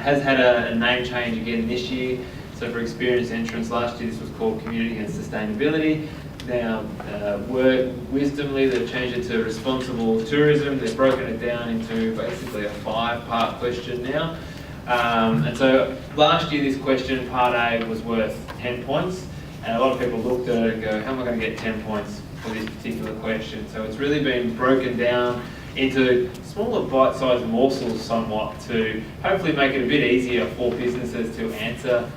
has had a name change again this year. So for experienced entrants last year, this was called Community and Sustainability. Now, wisdomly, they've changed it to Responsible Tourism. They've broken it down into basically a 5-part question now. And so last year, this question, part A, was worth 10 points. And a lot of people looked at it and go, how am I going to get 10 points for this particular question? So it's really been broken down into smaller bite-sized morsels somewhat to hopefully make it a bit easier for businesses to answer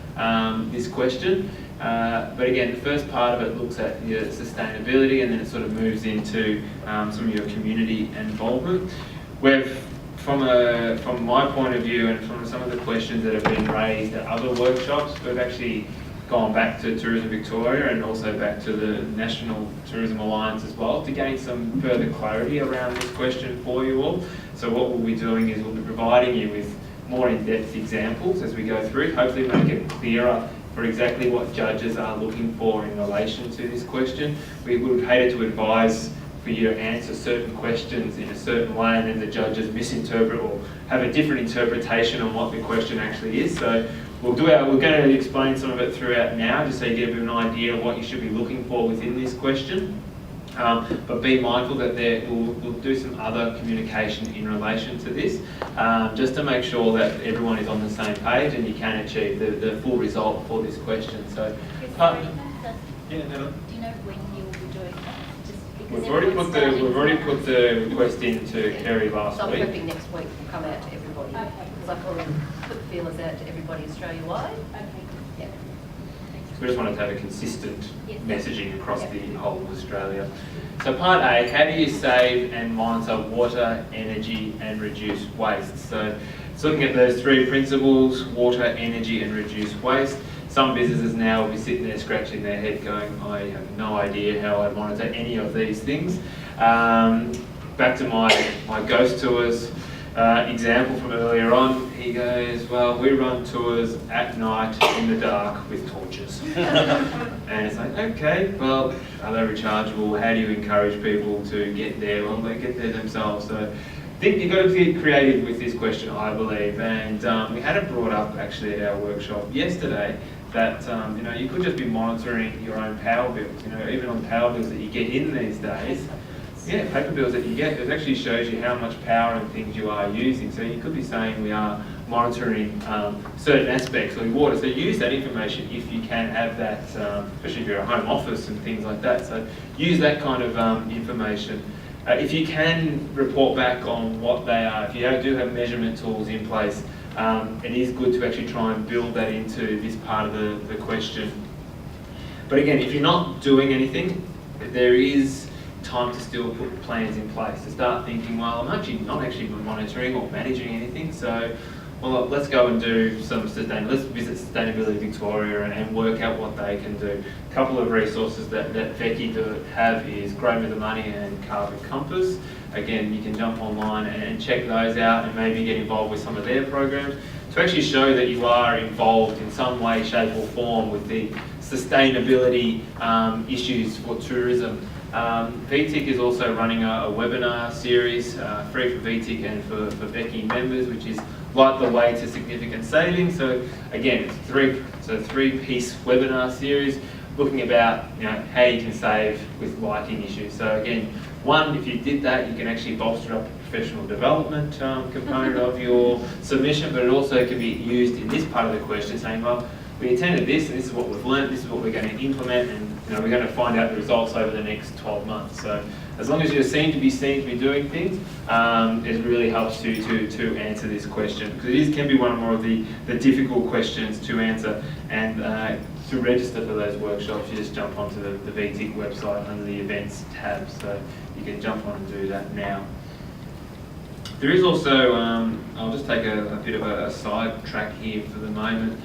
this question. But again, the first part of it looks at your sustainability, and then it sort of moves into some of your community involvement. From my point of view and from some of the questions that have been raised at other workshops, we've actually gone back to Tourism Victoria and also back to the National Tourism Alliance as well to gain some further clarity around this question for you all. So what we'll be doing is we'll be providing you with more in-depth examples as we go through, hopefully make it clearer for exactly what judges are looking for in relation to this question. We would hate to advise for you to answer certain questions in a certain way and then the judges misinterpret or have a different interpretation on what the question actually is. So we're going to explain some of it throughout now, just so you get a bit of an idea of what you should be looking for within this question. But be mindful that we'll do some other communication in relation to this, just to make sure that everyone is on the same page and you can achieve the full result for this question. So, yeah, no. Do you know when you'll be doing that? We've already put the request in to Kerry last So week. I'm hoping next week will come out to everybody. Because I've already put feelers out to everybody Australia-wide. Okay. Yeah. So we just wanted to have a consistent Yes. messaging across the whole of Australia. So part A, how do you save and monitor water, energy and reduce waste? So it's looking at those 3 principles: water, energy and reduce waste. Some businesses now will be sitting there scratching their head going, I have no idea how I monitor any of these things. Back to my ghost tours example from earlier on, he goes, well, we run tours at night in the dark with torches. And it's like, okay, well, are they rechargeable? How do you encourage people to get there? Well, they get there themselves. So I think you've got to get creative with this question, I believe. And we had it brought up actually at our workshop yesterday that you could just be monitoring your own power bills. Even on power bills that you get in these days, paper bills that you get, it actually shows you how much power and things you are using. So you could be saying we are monitoring certain aspects of your water. So use that information if you can have that, especially if you're a home office and things like that. So use that kind of information. If you can report back on what they are, if you do have measurement tools in place, it is good to actually try and build that into this part of the question. But again, if you're not doing anything, there is time to still put plans in place, to start thinking, well, I'm actually not monitoring or managing anything, so well, let's go and do some let's visit Sustainability Victoria and work out what they can do. A couple of resources that Becky have is Grow with the Money and Carbon Compass. Again, you can jump online and check those out and maybe get involved with some of their programs to actually show that you are involved in some way, shape or form with the sustainability issues for tourism. VTIC is also running a webinar series, free for VTIC and for Becky members, which is Light the Way to Significant Savings. So again, it's a three-piece webinar series looking about how you can save with lighting issues. So again, one, if you did that, you can actually bolster up the professional development component of your submission, but it also can be used in this part of the question, saying, well, we attended this and this is what we've learned, this is what we're going to implement, and we're going to find out the results over the next 12 months. So as long as you're seen to be doing things, it really helps to answer this question, because it can be one of more of the difficult questions to answer. And to register for those workshops, you just jump onto the VTIC website under the events tab, so you can jump on and do that now. There is also, I'll just take a bit of a side track here for the moment.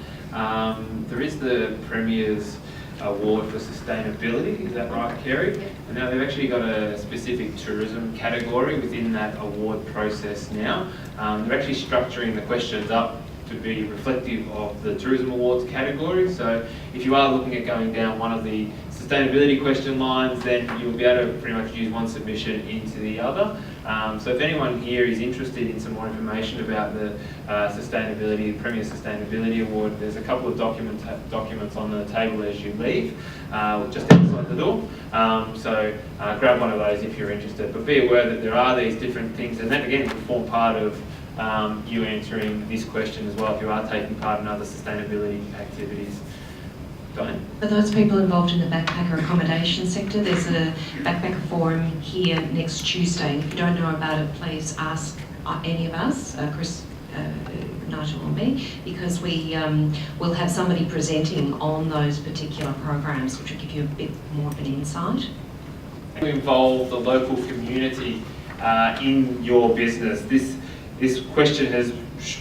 There is the Premier's Award for Sustainability, is that right, Kerry? Yep. And now they've actually got a specific tourism category within that award process now. They're actually structuring the questions up to be reflective of the Tourism Awards category. So if you are looking at going down one of the sustainability question lines, then you'll be able to pretty much use one submission into the other. So if anyone here is interested in some more information about the sustainability, Premier Sustainability Award, there's a couple of documents on the table as you leave, just outside the door. So grab one of those if you're interested. But be aware that there are these different things, and that again will form part of you answering this question as well if you are taking part in other sustainability activities. Diane? For those people involved in the backpacker accommodation sector, there's a backpacker forum here next Tuesday. And if you don't know about it, please ask any of us, Chris, Nigel or me, because we will have somebody presenting on those particular programs, which will give you a bit more of an insight. You involve the local community in your business. This question has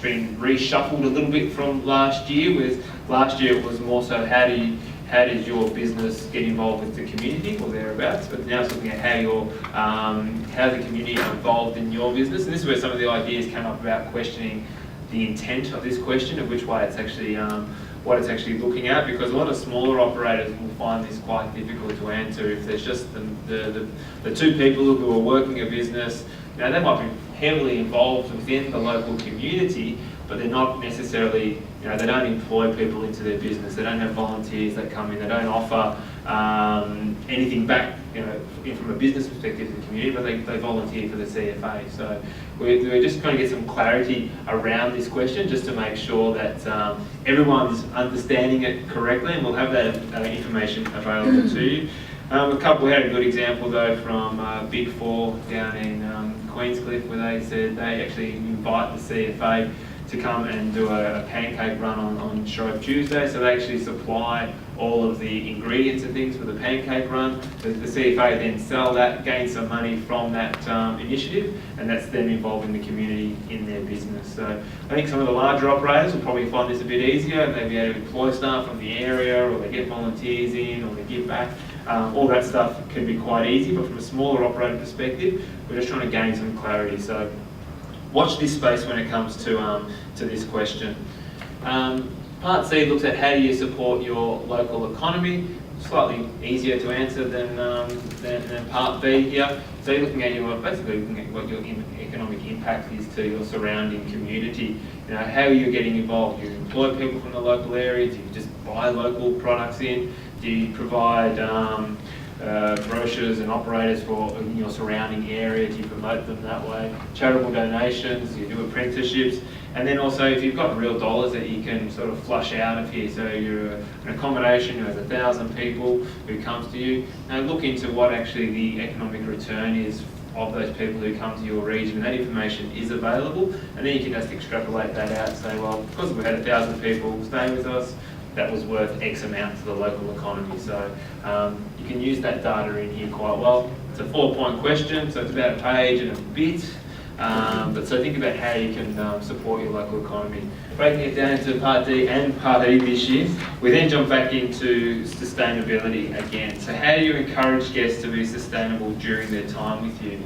been reshuffled a little bit from last year. Last year it was more so how does your business get involved with the community or thereabouts, but now it's looking at how the community are involved in your business. And this is where some of the ideas came up about questioning the intent of this question, of which way it's actually what it's actually looking at, because a lot of smaller operators will find this quite difficult to answer if there's just the two people who are working a business. Now they might be heavily involved within the local community, but they're not necessarily, they don't employ people into their business. They don't have volunteers that come in. They don't offer anything back, from a business perspective to the community, but they volunteer for the CFA. So we're just trying to get some clarity around this question, just to make sure that everyone's understanding it correctly, and we'll have that information available to you. We had a good example though from Big Four down in Queenscliff, where they said they actually invite the CFA to come and do a pancake run on Shrove Tuesday. So they actually supply all of the ingredients and things for the pancake run. The CFA then sell that, gain some money from that initiative, and that's them involving the community in their business. So I think some of the larger operators will probably find this a bit easier, and they'll be able to employ staff from the area, or they get volunteers in, or they give back. All that stuff can be quite easy, but from a smaller operator perspective, we're just trying to gain some clarity. So watch this space when it comes to this question. Part C looks at how do you support your local economy. Slightly easier to answer than Part B here. So you're looking at basically looking at what your economic impact is to your surrounding community. How are you getting involved? Do you employ people from the local area? Do you just buy local products in? Do you provide brochures and operators for your surrounding area? Do you promote them that way? Charitable donations? Do you do apprenticeships? And then also, if you've got real dollars that you can sort of flush out of here, so you're an accommodation who has 1,000 people who comes to you, now look into what actually the economic return is of those people who come to your region, and that information is available, and then you can just extrapolate that out and say, well, because we had 1,000 people stay with us, that was worth X amount to the local economy. So you can use that data in here quite well. It's a 4-point question, so it's about a page and a bit. But so think about how you can support your local economy. Breaking it down to Part D and Part E this year, we then jump back into sustainability again. So how do you encourage guests to be sustainable during their time with you?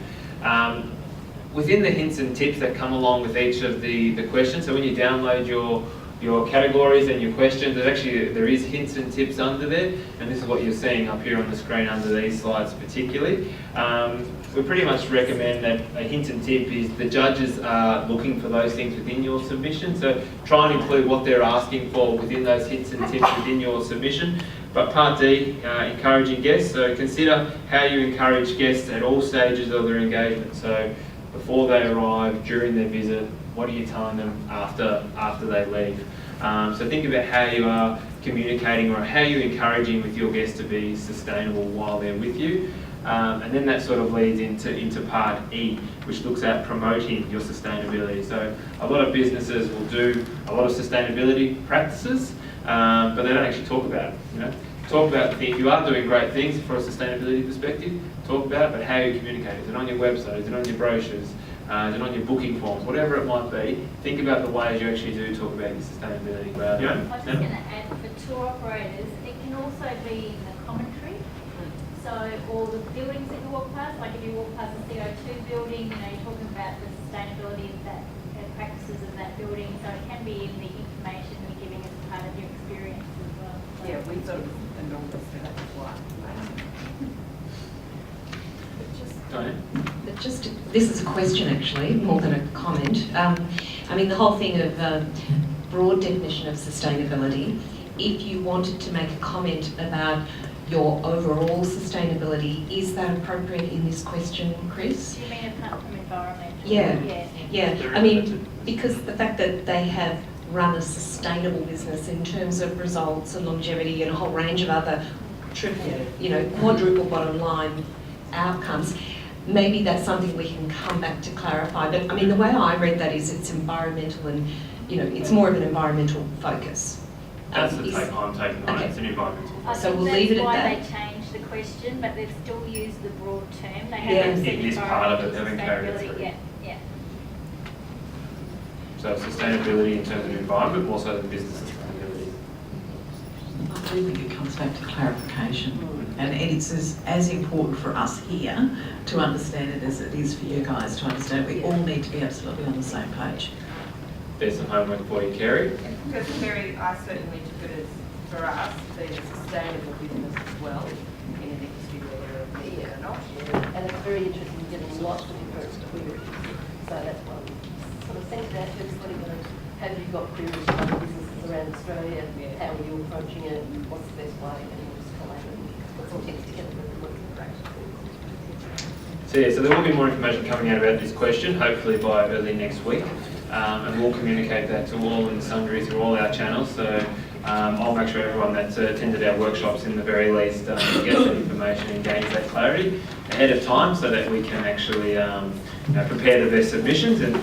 Within the hints and tips that come along with each of the questions, so when you download your categories and your questions, there is hints and tips under there, and this is what you're seeing up here on the screen under these slides particularly. We pretty much recommend that a hint and tip is the judges are looking for those things within your submission, so try and include what they're asking for within those hints and tips within your submission. But Part D, encouraging guests, so consider how you encourage guests at all stages of their engagement. So before they arrive, during their visit, what are you telling them after they leave? So think about how you are communicating or how you're encouraging with your guests to be sustainable while they're with you. And then that sort of leads into Part E, which looks at promoting your sustainability. So a lot of businesses will do a lot of sustainability practices, but they don't actually talk about it. Talk about the thing. If you are doing great things from a sustainability perspective, talk about it, but how you communicate. Is it on your website? Is it on your brochures? Is it on your booking forms? Whatever it might be, think about the ways you actually do talk about your sustainability. I was just going to add, for tour operators, it can also be in the commentary. So all the buildings that you walk past, like if you walk past the CO2 building, you're talking about the sustainability of that, practices of that building. So it can be in the information you're giving as part of your experience as well. Yeah, we've got an and all the stuff as well. Diane? But this is a question actually, more than a comment. I mean, the whole thing of broad definition of sustainability, if you wanted to make a comment about your overall sustainability, is that appropriate in this question, Chris? Do you mean apart from environmental? Yeah. Yeah, I mean, because the fact that they have run a sustainable business in terms of results and longevity and a whole range of other quadruple bottom line outcomes, maybe that's something we can come back to clarify. But I mean, the way I read that is it's environmental and, it's more of an environmental focus. That's the take I'm taking on it. It's an environmental. I So think we'll leave it at that's that. why they changed the question, but they've still used the broad term. They Yeah. haven't said It is part of it, they haven't environmental carried it sustainability. through. Yeah. So sustainability in terms of environment, also the business sustainability. I do think it comes back to clarification, and it's as important for us here to understand it as it is for you guys to understand. We all need to be absolutely on the same page. There's some homework for you, Kerry. Because Mary, I certainly took it as, for us, being a sustainable business as well, in an industry where they're a media or not. And it's very interesting, we're getting lots of different queries. So that's why we sort of sent it out to everybody, have you got queries from other businesses around Australia? How are you approaching it? What's the best way? And we'll just collate it. Put some things together and work in practice. So there will be more information coming out about this question, hopefully by early next week. And we'll communicate that to all and sundry through all our channels. So I'll make sure everyone that's attended our workshops in the very least gets that information and gains that clarity ahead of time, so that we can actually prepare the best submissions and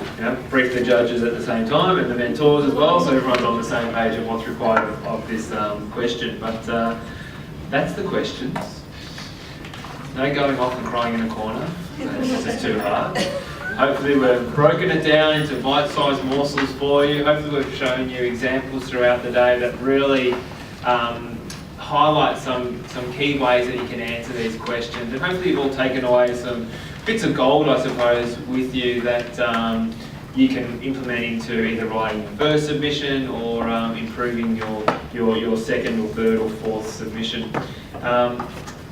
brief the judges at the same time and the mentors as well, so everyone's on the same page of what's required of this question. But that's the questions. No going off and crying in a corner. This is too hard. Hopefully we've broken it down into bite-sized morsels for you. Hopefully we've shown you examples throughout the day that really highlight some key ways that you can answer these questions. And hopefully you've all taken away some bits of gold, I suppose, with you that you can implement into either writing your first submission or improving your second or third or fourth submission.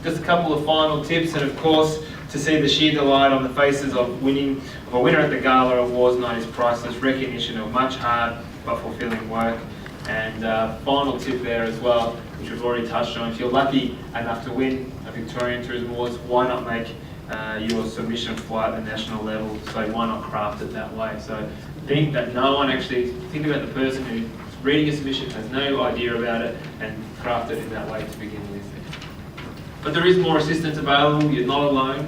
Just a couple of final tips, and of course, to see the sheer delight on the faces of a winner at the Gala Awards night is priceless. Recognition of much hard but fulfilling work. And final tip there as well, which we've already touched on, if you're lucky enough to win a Victorian Tourism Awards, why not make your submission fly at the national level? So why not craft it that way? So think that think about the person who's reading a submission, has no idea about it, and craft it in that way to begin with. But there is more assistance available, you're not alone.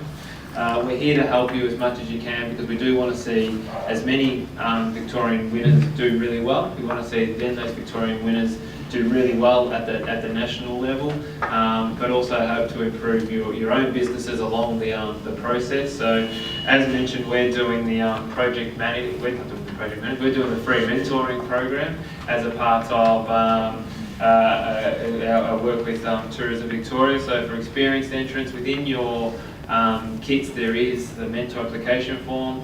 We're here to help you as much as you can, because we do want to see as many Victorian winners do really well. We want to see then those Victorian winners do really well at the national level, but also hope to improve your own businesses along the process. So, as mentioned, we're doing the project management. We're not doing the project management. We're doing the free mentoring program as a part of our work with Tourism Victoria. So, for experienced entrants within your kits, there is the mentor application form.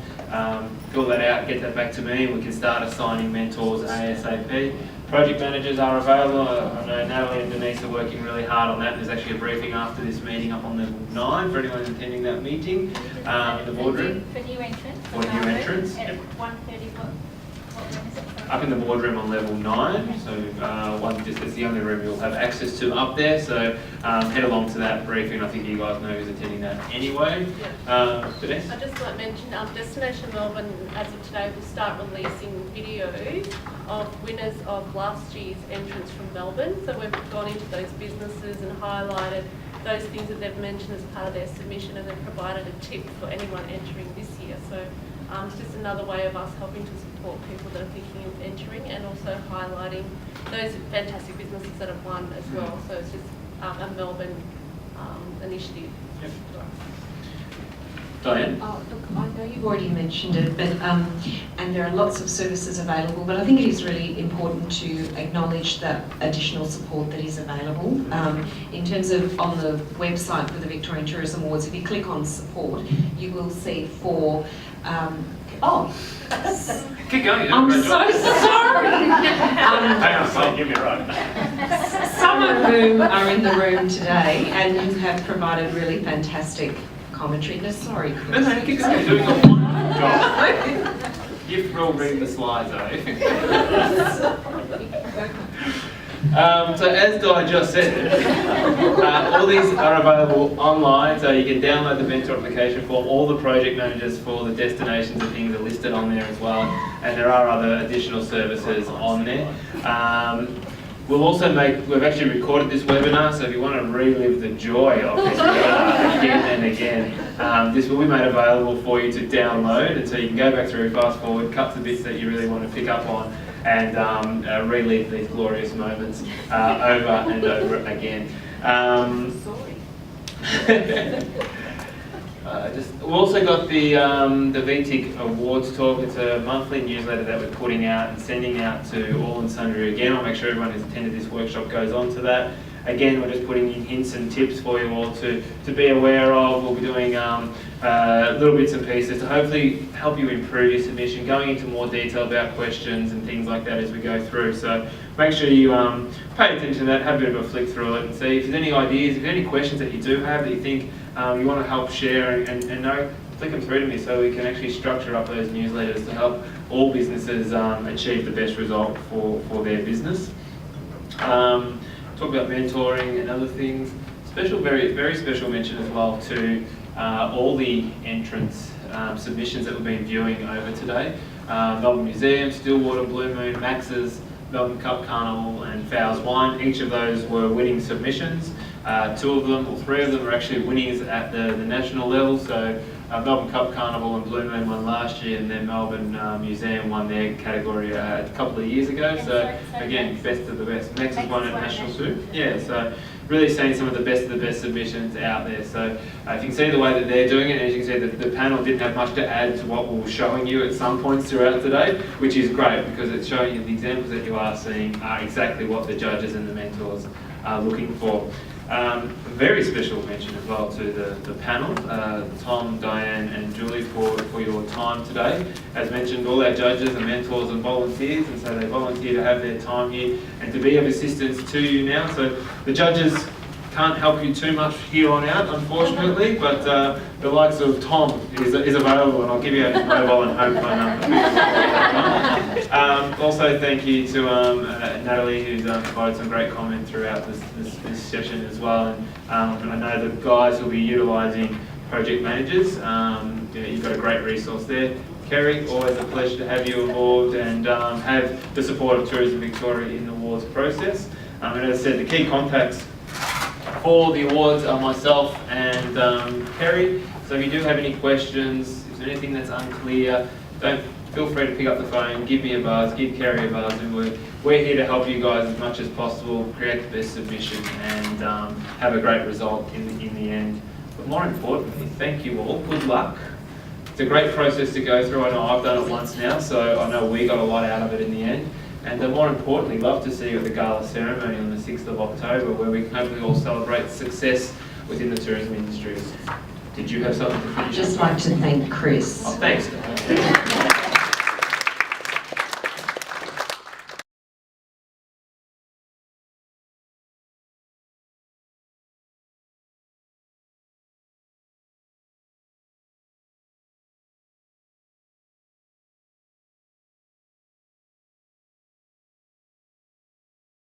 Fill that out, get that back to me, and we can start assigning mentors ASAP. Project managers are available. I know Natalie and Denise are working really hard on that. There's actually a briefing after this meeting up on level 9 for anyone attending that meeting in the boardroom. For new entrants. For new entrants, At yep. 1:30, what room is it? Up in the boardroom on level 9, so it's the only room you'll have access to up there, so head along to that briefing. I think you guys know who's attending that anyway. Denise? I'd just like to mention Destination Melbourne, as of today, will start releasing videos of winners of last year's entrants from Melbourne. So we've gone into those businesses and highlighted those things that they've mentioned as part of their submission, and then provided a tip for anyone entering this year. So it's just another way of us helping to support people that are thinking of entering, and also highlighting those fantastic businesses that have won as well. So it's just a Melbourne initiative. Yep. Diane? Oh, look, I know you've already mentioned it, but and there are lots of services available, but I think it is really important to acknowledge that additional support that is available. In terms of on the website for the Victorian Tourism Awards, if you click on support, you will see 4 Keep going. I'm so sorry. Hang on, give me a right. Some some of whom are in the room today and who have provided really fantastic commentary. No, sorry, Chris. No, keep going. Doing a wonderful job. You've all read the slides, though. So as Di just said, all these are available online, so you can download the mentor application form. All the project managers for the destinations and things are listed on there as well, and there are other additional services on there. We've actually recorded this webinar, so if you want to relive the joy of this webinar again and again, this will be made available for you to download, and so you can go back through, fast forward, cut the bits that you really want to pick up on, and relive these glorious moments over and over again. We've also got the VTIC Awards talk. It's a monthly newsletter that we're putting out and sending out to all and sundry. Again, I'll make sure everyone who's attended this workshop goes on to that. Again, we're just putting in hints and tips for you all to be aware of. We'll be doing little bits and pieces to hopefully help you improve your submission, going into more detail about questions and things like that as we go through. So make sure you pay attention to that, have a bit of a flick through it and see if there's any ideas, if there's any questions that you do have that you think you want to help share and know, flick them through to me so we can actually structure up those newsletters to help all businesses achieve the best result for their business. Talk about mentoring and other things. Very, very special mention as well to all the entrants submissions that we've been viewing over today. Melbourne Museum, Stillwater, Blue Moon, Max's, Melbourne Cup Carnival and Fowles Wine. Each of those were winning submissions. 2 of them, or 3 of them, were actually winners at the national level. So Melbourne Cup Carnival and Blue Moon won last year, and then Melbourne Museum won their category a couple of years ago. So again, best of the best. Max has won at national too. Yeah, so really seeing some of the best submissions out there. So if you can see the way that they're doing it, and as you can see, the panel didn't have much to add to what we were showing you at some points throughout today, which is great because it's showing you the examples that you are seeing are exactly what the judges and the mentors are looking for. Very special mention as well to the panel, Tom, Diane and Julie for your time today. As mentioned, all our judges are mentors and volunteers, and so they volunteer to have their time here and to be of assistance to you now. So the judges can't help you too much here on out, unfortunately, but the likes of Tom is available, and I'll give you his mobile and home phone number. Also, thank you to Natalie, who's provided some great comment throughout this session as well. And I know the guys will be utilising project managers. You've got a great resource there. Kerry, always a pleasure to have you involved and have the support of Tourism Victoria in the awards process. And as I said, the key contacts for the awards are myself and Kerry. So if you do have any questions, if there's anything that's unclear, feel free to pick up the phone, give me a buzz, give Kerry a buzz, and we're here to help you guys as much as possible, create the best submission and have a great result in the end. But more importantly, thank you all, good luck. It's a great process to go through. I know I've done it once now, so I know we got a lot out of it in the end. And more importantly, love to see you at the gala ceremony on the 6th of October, where we can hopefully all celebrate success within the tourism industry. Did you have something to finish? I'd just like to thank Chris. Oh, thanks.